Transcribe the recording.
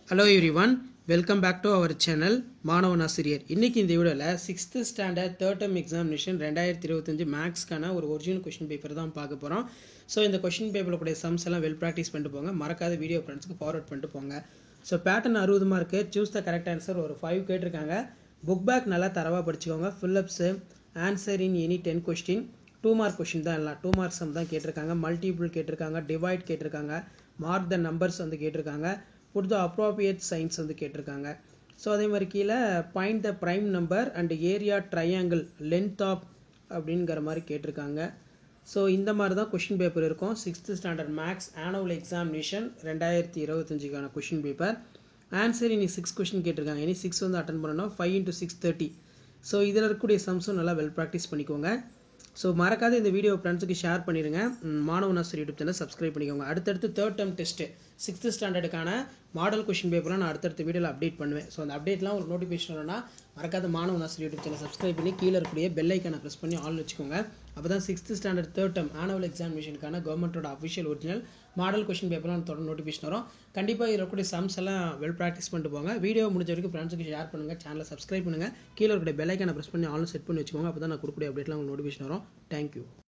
Hello everyone, welcome back to our channel மாணவன் ஆசிரியர். இன்னைக்கு இந்த வீடியோல 6th standard third term examination 2025 maths கான ஒரு ஒரிஜினல் क्वेश्चन பேப்பர் தான் பார்க்க போறோம். சோ இந்த क्वेश्चन பேப்பர்ல கூடிய சம்ஸ் எல்லாம் வெல் பிராக்டீஸ் பண்ணிட்டு போங்க. மறக்காத வீடியோ ஃப்ரெண்ட்ஸ்க்கு ஃபார்வர்ட் பண்ணிட்டு போங்க. So pattern 60 mark, choose the correct answer ஒரு 5 கேட்டிருக்காங்க. புக் பேக் நல்லா தரவா படிச்சுக்கோங்க. fill ups, answer in any 10 question, 2 mark question தான் எல்லாம் 2 mark sum தான் கேட்டிருக்காங்க. மல்டிபிள் கேட்டிருக்காங்க, டிவைட் கேட்டிருக்காங்க, மார்க் தி நம்பர்ஸ் வந்து கேட்டிருக்காங்க. put the appropriate signs வந்து கேட்டிருக்காங்க. ஸோ அதே மாதிரி கீழே find the prime number and area triangle length of அப்படிங்கிற மாதிரி கேட்டிருக்காங்க. ஸோ இந்த மாதிரி தான் கொஷின் பேப்பர் இருக்கும். 6th standard maths annual examination 2025க்கான கொஷின் பேப்பர். ஆன்சர் இனி 6 கொஷின் கேட்டிருக்காங்க. இனி 6 வந்து அட்டன் பண்ணணும். 5 into 6 30. ஸோ இதில் இருக்கக்கூடிய சம்ஸும் நல்லா வெல் ப்ராக்டிஸ் பண்ணிக்கோங்க. ஸோ மறக்காத இந்த வீடியோ ஃப்ரெண்ட்ஸுக்கு ஷேர் பண்ணிடுங்க. மாணவன் ஆசிரியர் யூடியூப் சேனல் சப்ஸ்கிரைப் பண்ணிக்கோங்க. அடுத்தடுத்து தேர்ட் டேர்ம் டெஸ்ட்டு 6th ஸ்டாண்டர்டுக்கான மாடல் கொஷின் பேப்பர்லாம் நான் அடுத்தடுத்த வீடியோவில் அப்டேட் பண்ணுவேன். ஸோ அந்த அப்டேட்லாம் ஒரு நோட்டிஃபிகேஷன் வரணும்னா மறக்காத மாணவன் ஆசிரியர் யூடியூப் சேனல் சப்ஸ்கிரைப் பண்ணி கீழே இருக்கக்கூடிய பெல் ஐக்கானை ப்ரெஸ் பண்ணி ஆல் வச்சுக்கோங்க. அப்போ தான் 6th standard third term annual எக்ஸாமினேஷனுக்கான கவர்மெண்ட்டோட அஃபிஷியல் ஒரிஜினல் மாடல் கொஷின் பேப்பர்லாம் தொடர்ந்து நோட்டிஃபிகேஷன் வரும். கண்டிப்பாக இதில் இருக்கக்கூடிய சம்ஸ் எல்லாம் வெல் ப்ராக்டிஸ் பண்ணிட்டு போங்க. வீடியோ முடிஞ்ச வரைக்கும் ஃப்ரெண்ட்ஸுக்கு ஷேர் பண்ணுங்கள். சேனலை சப்ஸ்கிரைப் பண்ணுங்கள். கீழே இருக்கக்கூடிய பெல் ஐக்கானை ப்ரெஸ் பண்ணி ஆல் செட் பண்ணி வச்சுக்கோங்க. அப்போ தான் நான் கொடுக்கக்கூடிய அப்டேட்லாம் உங்களுக்கு நோட்டிஃபிகேஷன் வரும். தேங்க்யூ.